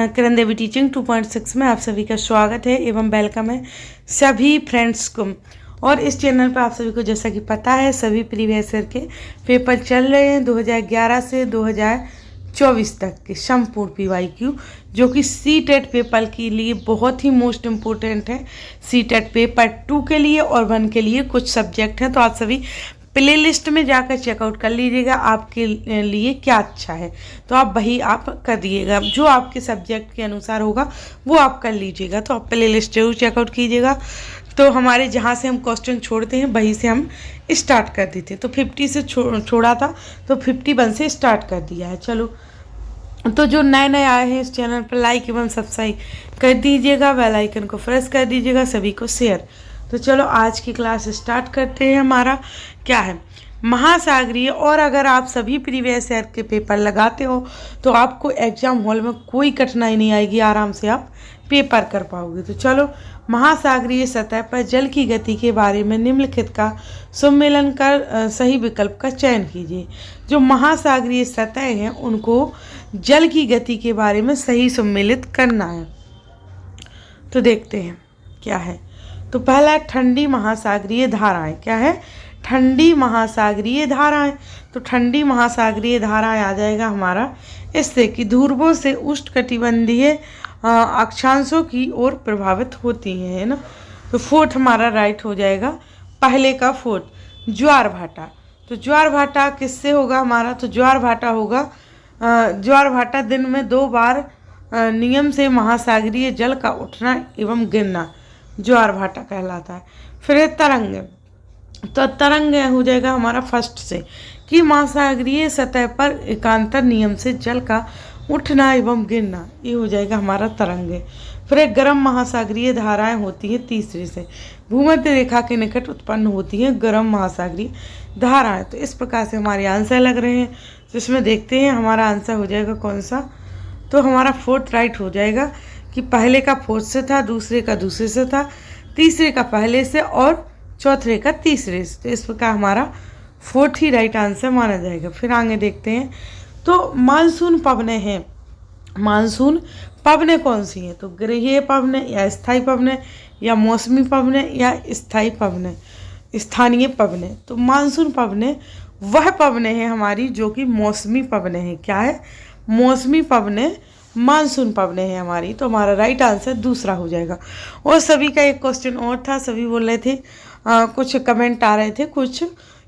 Kiran Devi teaching 2.6 में आप सभी का स्वागत है एवं वेलकम है सभी फ्रेंड्स को। और इस चैनल पर आप सभी को जैसा कि पता है सभी प्रीवियस ईयर के पेपर चल रहे हैं 2011 से 2024 तक के संपूर्ण PYQ, जो कि CTET पेपर के लिए बहुत ही मोस्ट इम्पोर्टेंट है। CTET पेपर 2 के लिए और 1 के लिए कुछ सब्जेक्ट हैं, तो आप सभी प्ले लिस्ट में जाकर चेकआउट कर लीजिएगा आपके लिए क्या अच्छा है, तो आप वही आप कर दिएगा। जो आपके सब्जेक्ट के अनुसार होगा वो आप कर लीजिएगा, तो आप प्ले लिस्ट जरूर चेकआउट कीजिएगा। तो हमारे जहाँ से हम क्वेश्चन छोड़ते हैं वहीं से हम स्टार्ट कर देते हैं। तो 50 से छोड़ा था तो 51 से स्टार्ट कर दिया है। चलो, तो जो नए नए आए हैं इस चैनल पर लाइक एवं सब्सक्राइब कर दीजिएगा, बेल आइकन को प्रेस कर दीजिएगा, सभी को शेयर। तो चलो आज की क्लास स्टार्ट करते हैं। हमारा क्या है, महासागरीय। और अगर आप सभी प्रीवियस ईयर के पेपर लगाते हो तो आपको एग्जाम हॉल में कोई कठिनाई नहीं आएगी, आराम से आप पेपर कर पाओगे। तो चलो, महासागरीय सतह पर जल की गति के बारे में निम्नलिखित का सम्मेलन कर सही विकल्प का चयन कीजिए। जो महासागरीय सतह हैं उनको जल की गति के बारे में सही सम्मिलित करना है। तो देखते हैं क्या है। तो पहला ठंडी महासागरीय धाराएं। क्या है? ठंडी महासागरीय धाराएं। तो ठंडी महासागरीय धाराएं आ जाएगा हमारा इससे कि ध्रुवों से उष्णकटिबंधीय अक्षांशों की ओर प्रभावित होती हैं, है ना। तो फोर्थ हमारा राइट हो जाएगा, पहले का फोर्थ ज्वार भाटा। तो ज्वार भाटा किससे होगा हमारा? तो ज्वार भाटा होगा, ज्वार भाटा दिन में 2 बार नियम से महासागरीय जल का उठना एवं गिरना ज्वार भाटा कहलाता है। फिर तरंग, तो तरंग हो जाएगा हमारा फर्स्ट से कि महासागरीय सतह पर एकांतर नियम से जल का उठना एवं गिरना, ये हो जाएगा हमारा तरंग। फिर एक गर्म महासागरीय धाराएं होती हैं तीसरे से, भूमध्य रेखा के निकट उत्पन्न होती हैं गर्म महासागरीय धाराएं। तो इस प्रकार से हमारे आंसर लग रहे हैं, जिसमें देखते हैं हमारा आंसर हो जाएगा कौन सा। तो हमारा फोर्थ राइट हो जाएगा कि पहले का फोर्थ से था, दूसरे का दूसरे से था, तीसरे का पहले से और चौथे का तीसरे से। तो इस प्रकार हमारा फोर्थ ही राइट आंसर माना जाएगा। फिर आगे देखते हैं। तो मानसून पवनें हैं। मानसून पवनें कौन सी हैं? तो गृहीय पवनें या स्थायी पवनें या मौसमी पवनें या स्थायी पवनें, स्थानीय पवनें। तो मानसून पवनें वह पवनें हैं हमारी जो कि मौसमी पवनें हैं। क्या है? मौसमी पवनें मानसून पवनें हैं हमारी। तो हमारा राइट आंसर दूसरा हो जाएगा। और सभी का एक क्वेश्चन और था, सभी बोल रहे थे, कुछ कमेंट आ रहे थे कुछ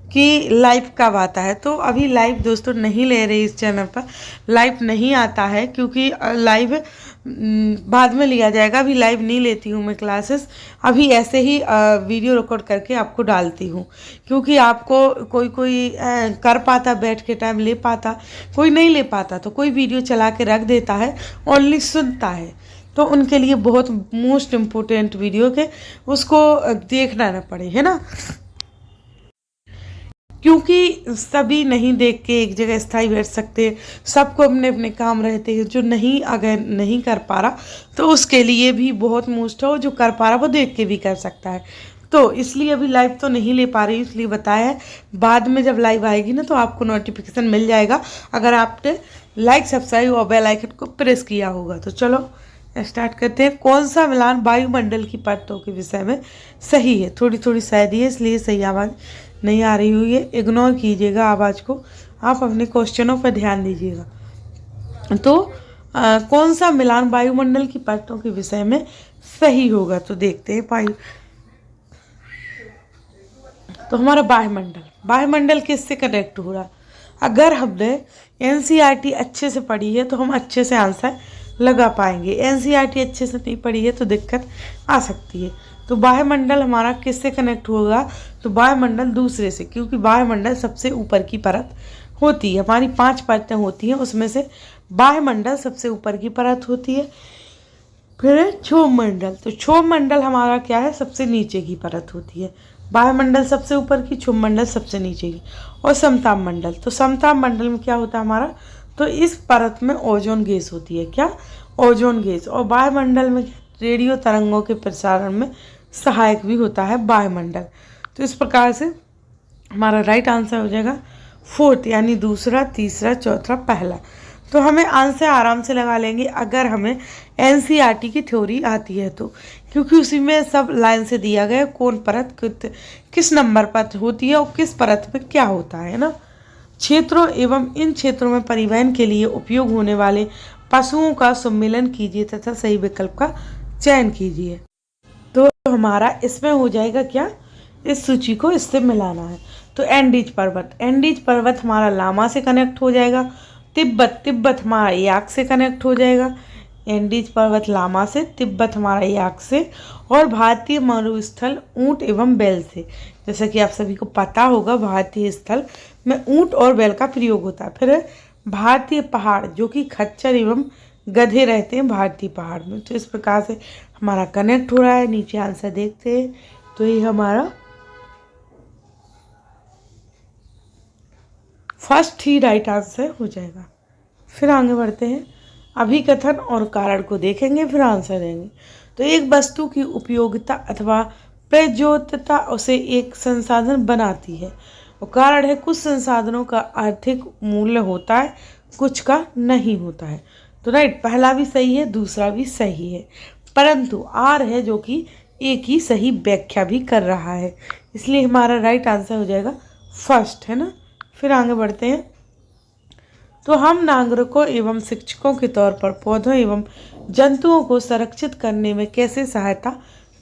कि लाइव कब आता है। तो अभी लाइव दोस्तों नहीं ले रहे, इस चैनल पर लाइव नहीं आता है क्योंकि लाइव बाद में लिया जाएगा। अभी लाइव नहीं लेती हूँ मैं क्लासेस, अभी ऐसे ही वीडियो रिकॉर्ड करके आपको डालती हूँ, क्योंकि आपको कोई कर पाता बैठ के टाइम ले पाता, कोई नहीं ले पाता, तो कोई वीडियो चला के रख देता है ओनली सुनता है। तो उनके लिए बहुत मोस्ट इम्पोर्टेंट वीडियो के उसको देखना ना पड़े, है ना, क्योंकि सभी नहीं देख के एक जगह स्थायी बैठ सकते, सबको अपने अपने काम रहते हैं। जो नहीं अगर नहीं कर पा रहा तो उसके लिए भी बहुत मोस्ट हो, जो कर पा रहा वो देख के भी कर सकता है। तो इसलिए अभी लाइव तो नहीं ले पा रही, इसलिए बताया है। बाद में जब लाइव आएगी ना तो आपको नोटिफिकेशन मिल जाएगा, अगर आपने लाइक सब्सक्राइब और बेल आइकन को प्रेस किया होगा। तो चलो स्टार्ट करते हैं। कौन सा मिलान वायुमंडल की परतों के विषय में सही है? थोड़ी थोड़ी शायद है इसलिए सही आवाज़ नहीं आ रही हुई है, इग्नोर कीजिएगा आवाज़ को, आप अपने क्वेश्चनों पर ध्यान दीजिएगा। तो कौन सा मिलान वायुमंडल की परतों के विषय में सही होगा? तो देखते हैं तो हमारा वायुमंडल, वायुमंडल किससे कनेक्ट हो रहा? अगर हमने NCERT अच्छे से पढ़ी है तो हम अच्छे से आंसर लगा पाएंगे। NCERT अच्छे से नहीं पढ़ी है तो दिक्कत आ सकती है। तो वायुमंडल हमारा किससे कनेक्ट होगा? तो वायुमंडल दूसरे से, क्योंकि वायुमंडल सबसे ऊपर की परत होती है। हमारी 5 परतें होती हैं, उसमें से वायुमंडल सबसे ऊपर की परत होती है। फिर है क्षोभ मंडल। तो क्षोभ मंडल हमारा क्या है? सबसे नीचे की परत होती है। वायुमंडल सबसे ऊपर की, क्षोभ मंडल सबसे नीचे की। और समताप मंडल। तो समताप मंडल में क्या होता है हमारा? तो इस परत में ओजोन गैस होती है। क्या? Ozone gas. और वायुमंडल में रेडियो तरंगों के प्रसारण में सहायक भी होता है वायुमंडल। तो इस प्रकार से हमारा राइट आंसर हो जाएगा फोर्थ, यानी दूसरा, तीसरा, चौथा, पहला। तो हमें आंसर आराम से लगा लेंगे अगर हमें एनसीईआरटी की थ्योरी आती है तो, क्योंकि उसी में सब लाइन से दिया गया कौन परत किस नंबर पर होती है और किस परत में क्या होता है ना। क्षेत्रों एवं इन क्षेत्रों में परिवहन के लिए उपयोग होने वाले पशुओं का सम्मेलन कीजिए तथा सही विकल्प का चयन कीजिए। तो हमारा इसमें हो जाएगा क्या, इस सूची को इससे मिलाना है। तो एंडीज पर्वत हमारा लामा से कनेक्ट हो जाएगा। तिब्बत हमारा याक से कनेक्ट हो जाएगा। एंडीज पर्वत लामा से, तिब्बत हमारा याक से, और भारतीय मरुस्थल ऊंट एवं बैल से। जैसा कि आप सभी को पता होगा भारतीय स्थल में ऊंट और बैल का प्रयोग होता है। फिर भारतीय पहाड़ जो कि खच्चर एवं गधे रहते हैं भारतीय पहाड़ में। तो इस प्रकार से हमारा कनेक्ट हो रहा है। नीचे आंसर देखते हैं तो ये हमारा फर्स्ट ही राइट आंसर हो जाएगा। फिर आगे बढ़ते हैं, अभिकथन और कारण को देखेंगे फिर आंसर देंगे। तो एक वस्तु की उपयोगिता अथवा प्रयोज्यता उसे एक संसाधन बनाती है और कारण है कुछ संसाधनों का आर्थिक मूल्य होता है, कुछ का नहीं होता है। तो राइट, पहला भी सही है, दूसरा भी सही है, परंतु आर है जो कि एक ही सही व्याख्या भी कर रहा है, इसलिए हमारा राइट आंसर हो जाएगा फर्स्ट, है ना। फिर आगे बढ़ते हैं, तो हम नागरिकों एवं शिक्षकों के तौर पर पौधों एवं जंतुओं को संरक्षित करने में कैसे सहायता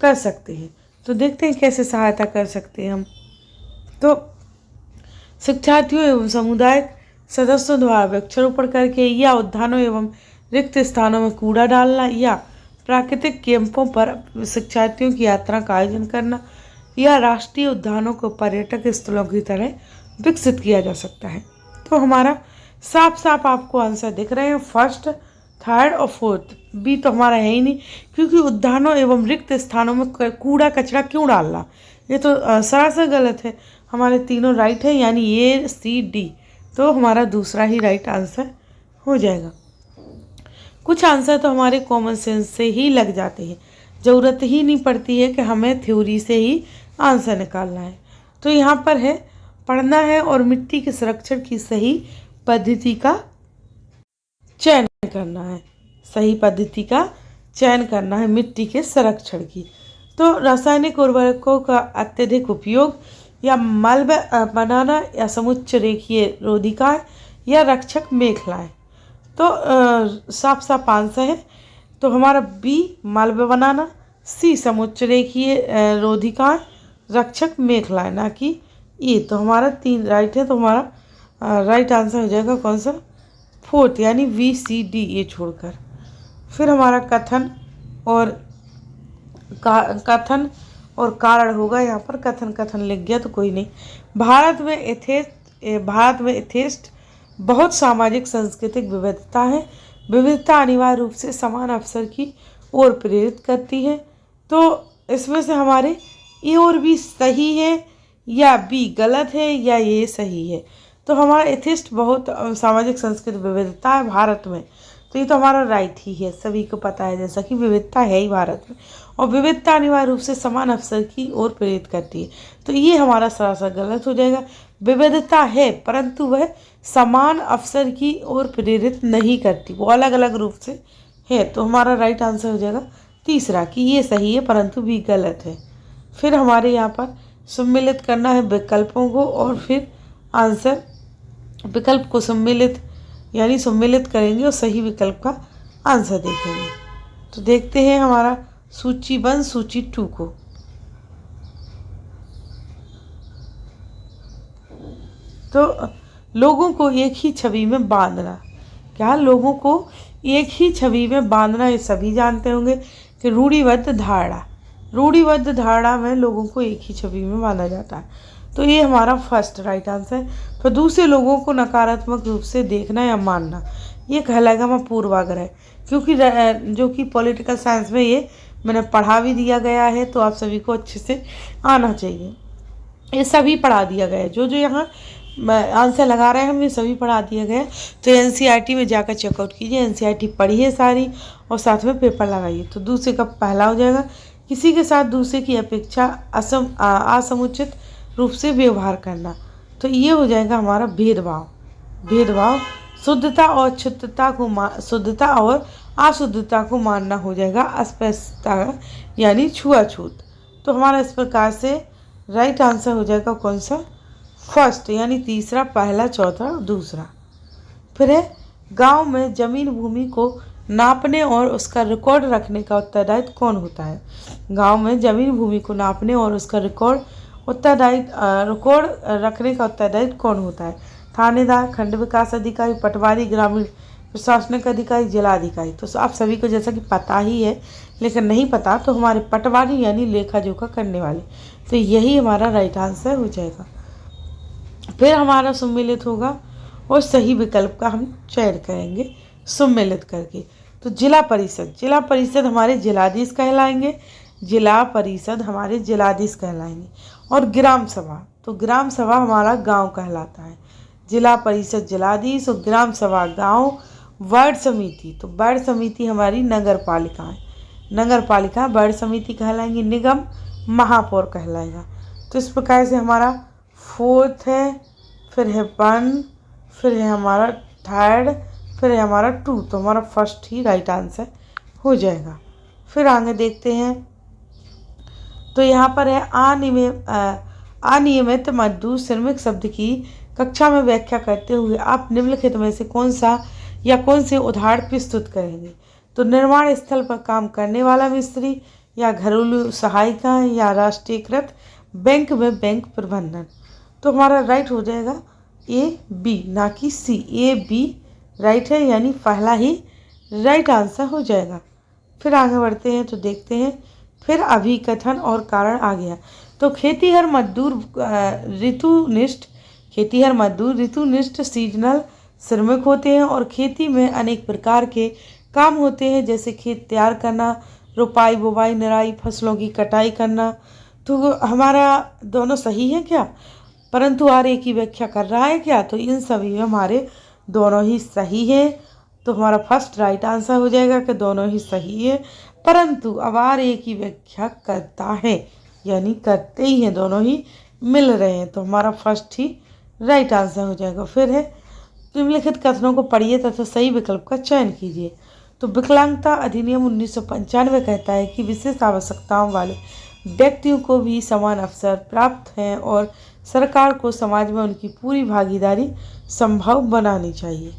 कर सकते हैं। तो देखते हैं कैसे सहायता कर सकते हैं हम। तो शिक्षार्थियों एवं समुदाय सदस्यों द्वारा वृक्षारोपण करके, या उद्यानों एवं रिक्त स्थानों में कूड़ा डालना, या प्राकृतिक कैंपों पर शिक्षार्थियों की यात्रा का आयोजन करना, या राष्ट्रीय उद्यानों को पर्यटक स्थलों की तरह विकसित किया जा सकता है। तो हमारा साफ साफ आपको आंसर दिख रहे हैं, फर्स्ट, थर्ड और फोर्थ। बी तो हमारा है ही नहीं, क्योंकि उद्यानों एवं रिक्त स्थानों में कूड़ा कचरा क्यों डालना, ये तो सरासर गलत है। हमारे तीनों राइट है, यानी ए सी डी। तो हमारा दूसरा ही राइट आंसर हो जाएगा। कुछ आंसर तो हमारे कॉमन सेंस से ही लग जाते हैं, ज़रूरत ही नहीं पड़ती है कि हमें थ्योरी से ही आंसर निकालना है। तो यहाँ पर है पढ़ना है और मिट्टी के संरक्षण की सही पद्धति का चयन करना है, सही पद्धति का चयन करना है मिट्टी के संरक्षण की। तो रासायनिक उर्वरकों का अत्यधिक उपयोग, या मलबा बनाना, या समुच्च रेखीय रोधिकाएं, या रक्षक मेखलाएं। तो साफ साफ आंसर है तो हमारा बी मलबा बनाना, सी समुच्च रेखीय रोधिकाएं, रक्षक मेखलाएं, ना कि ये। तो हमारा 3 राइट है, तो हमारा राइट आंसर हो जाएगा कौन सा, फोर्थ, यानी वी सी डी ये छोड़कर। फिर हमारा कथन और कारण होगा। यहाँ पर कथन लिख गया तो कोई नहीं। भारत में यथेष्ट बहुत सामाजिक सांस्कृतिक विविधता है। विविधता अनिवार्य रूप से समान अवसर की ओर प्रेरित करती है। तो इसमें से हमारे ए और बी सही है, या बी गलत है, या ये सही है। तो हमारा यथेष्ट बहुत सामाजिक सांस्कृतिक विविधता है भारत में, तो ये तो हमारा राइट ही है, सभी को पता है जैसा कि विविधता है ही भारत में, और विविधता अनिवार्य रूप से समान अवसर की ओर प्रेरित करती है। तो ये हमारा सरासर गलत हो जाएगा। विविधता है परंतु वह समान अवसर की ओर प्रेरित नहीं करती, वो अलग अलग रूप से है। तो हमारा राइट आंसर हो जाएगा तीसरा, कि ये सही है परंतु भी गलत है। फिर हमारे यहाँ पर सम्मिलित करना है विकल्पों को, और फिर आंसर विकल्प को सम्मिलित करेंगे और सही विकल्प का आंसर देखेंगे। तो देखते हैं हमारा सूची 1 सूची 2 को। तो लोगों को एक ही छवि में बांधना, क्या लोगों को एक ही छवि में बांधना, ये सभी जानते होंगे कि रूढ़िबद्ध धारणा में लोगों को एक ही छवि में बांधा जाता है। तो ये हमारा फर्स्ट राइट आंसर है। फिर दूसरे लोगों को नकारात्मक रूप से देखना या मानना, ये कहलाएगा हमारा पूर्वाग्रह, क्योंकि जो कि पॉलिटिकल साइंस में ये मैंने पढ़ा भी दिया गया है, तो आप सभी को अच्छे से आना चाहिए। ये सभी पढ़ा दिया गया है, जो यहाँ आंसर लगा रहे हैं हम, ये सभी पढ़ा दिया गया। तो एनसीईआरटी में जाकर चेकआउट कीजिए, एनसीईआरटी पढ़िए सारी और साथ में पेपर लगाइए। तो दूसरे का पहला हो जाएगा, किसी के साथ दूसरे की अपेक्षा असमुचित रूप से व्यवहार करना। तो ये हो जाएगा हमारा भेदभाव शुद्धता और शुद्धता और अशुद्धता को मानना हो जाएगा अस्पष्टता यानी छुआछूत। तो हमारा इस प्रकार से राइट आंसर हो जाएगा कौन सा, फर्स्ट यानी तीसरा, पहला, चौथा, दूसरा। फिर है गांव में जमीन भूमि को नापने और उसका रिकॉर्ड रखने का उत्तरदायित्व कौन होता है। गांव में जमीन भूमि को नापने और उसका रिकॉर्ड रखने का उत्तरदायित्व कौन होता है। थानेदार, खंड विकास अधिकारी, पटवारी, ग्रामीण प्रशासनिक अधिकारी, जिलाधिकारी। तो आप सभी को जैसा कि पता ही है, लेकिन नहीं पता तो हमारे पटवारी यानी लेखा जोखा करने वाले। तो यही हमारा राइट आंसर हो जाएगा। फिर हमारा सम्मिलित होगा और सही विकल्प का हम चयन करेंगे सम्मिलित करके। तो जिला परिषद हमारे जिलाधीश कहलाएंगे, जिला परिषद हमारे जिलाधीश कहलाएंगे। और ग्राम सभा, तो ग्राम सभा हमारा गांव कहलाता है। जिला परिषद जिलाधीश और ग्राम सभा गांव। वार्ड समिति, तो वार्ड समिति हमारी नगर पालिका है, नगर पालिका वार्ड समिति कहलाएंगी। निगम महापौर कहलाएगा। तो इस प्रकार से हमारा फोर्थ है, फिर है 1, फिर है हमारा 3rd, फिर है हमारा 2। तो हमारा फर्स्ट ही राइट आंसर हो जाएगा। फिर आगे देखते हैं। तो यहाँ पर है अनियमित मजदूर श्रमिक शब्द की कक्षा में व्याख्या करते हुए आप निम्नलिखित में से कौन से उदाहरण प्रस्तुत करेंगे। तो निर्माण स्थल पर काम करने वाला मिस्त्री, या घरेलू सहायिका, या राष्ट्रीयकृत बैंक में बैंक प्रबंधन। तो हमारा राइट हो जाएगा ए बी, ना कि सी। ए बी राइट है, यानी पहला ही राइट आंसर हो जाएगा। फिर आगे बढ़ते हैं तो देखते हैं। फिर अभिकथन और कारण आ गया। तो खेतीहर मजदूर ऋतुनिष्ठ सीजनल श्रमिक होते हैं और खेती में अनेक प्रकार के काम होते हैं, जैसे खेत तैयार करना, रोपाई, बुवाई, निराई, फसलों की कटाई करना। तो हमारा दोनों सही है क्या, परंतु और एक ही व्याख्या कर रहा है क्या। तो इन सभी में हमारे दोनों ही सही है। तो हमारा फर्स्ट राइट आंसर हो जाएगा कि दोनों ही सही है, परंतु अब और एक ही व्याख्या करता है, यानी करते ही हैं, दोनों ही मिल रहे हैं। तो हमारा फर्स्ट ही राइट आंसर हो जाएगा। फिर है निम्नलिखित कथनों को पढ़िए तथा सही विकल्प का चयन कीजिए। तो विकलांगता अधिनियम 1995 कहता है कि विशेष आवश्यकताओं वाले व्यक्तियों को भी समान अवसर प्राप्त हैं और सरकार को समाज में उनकी पूरी भागीदारी संभव बनानी चाहिए।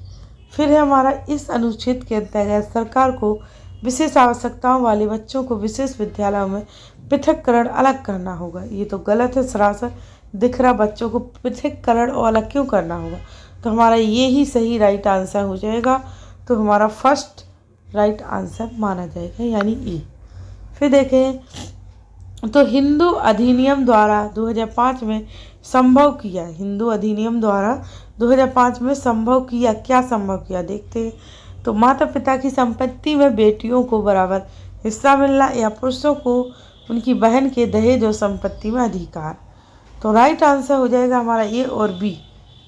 फिर है हमारा इस अनुच्छेद के अंतर्गत सरकार को विशेष आवश्यकताओं वाले बच्चों को विशेष विद्यालयों में पृथककरण अलग करना होगा। ये तो गलत है, सरासर दिख रहा, बच्चों को पृथककरण और अलग क्यों करना होगा। तो हमारा ये ही सही राइट आंसर हो जाएगा। तो हमारा फर्स्ट राइट आंसर माना जाएगा, यानी ई। फिर देखें तो हिंदू अधिनियम द्वारा 2005 में संभव किया, हिंदू अधिनियम द्वारा 2005 में संभव किया, क्या संभव किया देखते हैं। तो माता पिता की संपत्ति में बेटियों को बराबर हिस्सा मिलना, या पुरुषों को उनकी बहन के दहेज और संपत्ति में अधिकार। तो राइट आंसर हो जाएगा हमारा ए और बी,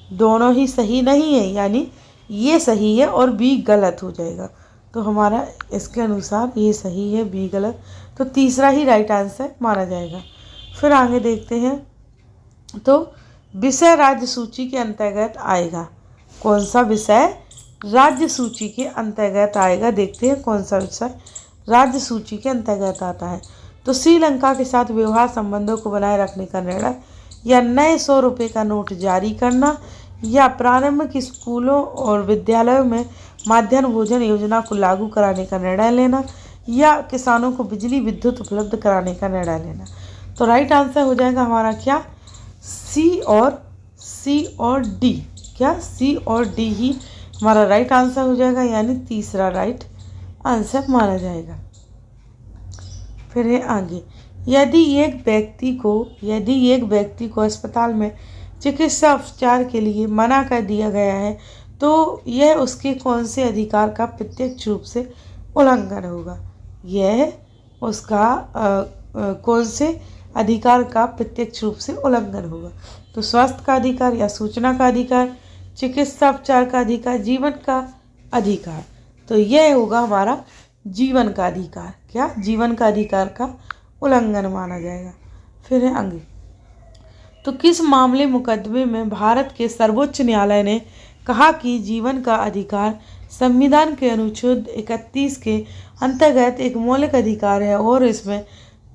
दोनों ही सही नहीं है, यानी ये सही है और बी गलत हो जाएगा। तो हमारा इसके अनुसार ये सही है, बी गलत। तो तीसरा ही राइट आंसर माना जाएगा। फिर आगे देखते हैं। तो विषय राज्य सूची के अंतर्गत आएगा, कौन सा विषय राज्य सूची के अंतर्गत आएगा, देखते हैं कौन सा विषय राज्य सूची के अंतर्गत आता है। तो श्रीलंका के साथ व्यवहार संबंधों को बनाए रखने का निर्णय, या नए 100 रुपये का नोट जारी करना, या प्रारंभिक स्कूलों और विद्यालयों में मध्याह्न भोजन योजना को लागू कराने का निर्णय लेना, या किसानों को बिजली विद्युत उपलब्ध कराने का निर्णय लेना। तो राइट आंसर हो जाएगा हमारा क्या, सी और डी। क्या सी और डी ही हमारा राइट आंसर हो जाएगा, यानी तीसरा राइट आंसर माना जाएगा। फिर है आगे, यदि एक व्यक्ति को अस्पताल में चिकित्सा उपचार के लिए मना कर दिया गया है, तो यह उसके कौन से अधिकार का प्रत्यक्ष रूप से उल्लंघन होगा। यह उसका कौन से अधिकार का प्रत्यक्ष रूप से उल्लंघन होगा। तो स्वास्थ्य का अधिकार, या सूचना का अधिकार, चिकित्सा उपचार का अधिकार, जीवन का अधिकार। तो यह होगा हमारा जीवन का अधिकार। क्या जीवन का अधिकार का उल्लंघन माना जाएगा। फिर है आगे, तो किस मामले मुकदमे में भारत के सर्वोच्च न्यायालय ने कहा कि जीवन का अधिकार संविधान के अनुच्छेद 31 के अंतर्गत एक मौलिक अधिकार है और इसमें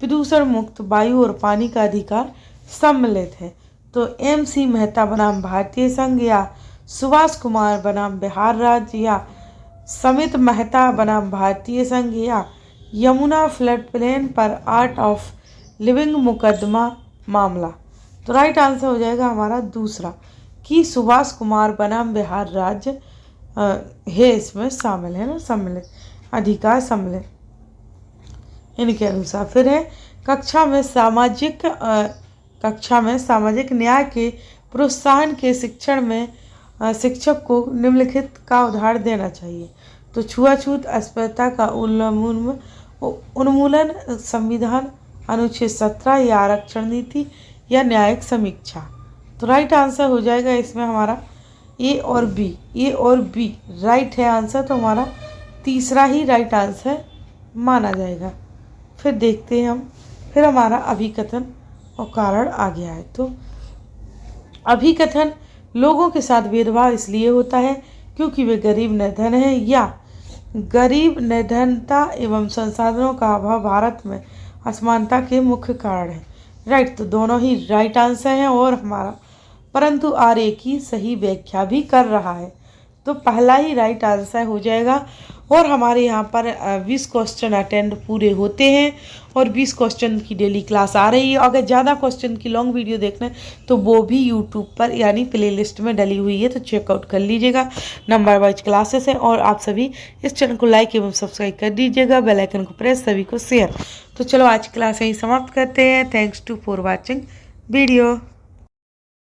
प्रदूषण मुक्त वायु और पानी का अधिकार सम्मिलित है। तो MC मेहता बनाम भारतीय संघ या सुभाष कुमार बनाम बिहार राज्य या समित मेहता बनाम भारतीय संघ या यमुना फ्लड प्लेन पर आर्ट ऑफ लिविंग मुकदमा मामला। तो राइट आंसर हो जाएगा हमारा दूसरा कि सुभाष कुमार बनाम बिहार राज्य है इसमें शामिल है ना, सम्मिलित अधिकार सम्मिलित इनके अनुसार। फिर है कक्षा में सामाजिक न्याय के प्रोत्साहन के शिक्षण में शिक्षक को निम्नलिखित का उदाहरण देना चाहिए। तो छुआछूत अस्पृश्यता का उन्मूलन, संविधान अनुच्छेद 17 या आरक्षण नीति या न्यायिक समीक्षा। तो राइट आंसर हो जाएगा इसमें हमारा ए और बी राइट है आंसर। तो हमारा तीसरा ही राइट आंसर माना जाएगा। फिर देखते हैं हम, फिर हमारा अभिकथन और कारण आ गया है। तो अभिकथन लोगों के साथ भेदभाव इसलिए होता है क्योंकि वे गरीब निर्धन हैं या गरीब निर्धनता एवं संसाधनों का अभाव भारत में असमानता के मुख्य कारण है। राइट, तो दोनों ही राइट आंसर हैं और हमारा परंतु आर्य की सही व्याख्या भी कर रहा है। तो पहला ही राइट आंसर हो जाएगा। और हमारे यहाँ पर 20 क्वेश्चन अटेंड पूरे होते हैं और 20 क्वेश्चन की डेली क्लास आ रही है। अगर ज़्यादा क्वेश्चन की लॉन्ग वीडियो देखना है तो वो भी यूट्यूब पर यानी प्लेलिस्ट में डली हुई है, तो चेकआउट कर लीजिएगा। नंबर वाइज क्लासेस हैं और आप सभी इस चैनल को लाइक एवं सब्सक्राइब कर दीजिएगा, बेल आइकन को प्रेस, सभी को शेयर। तो चलो आज क्लास यहीं समाप्त करते हैं। Thanks to for watching video.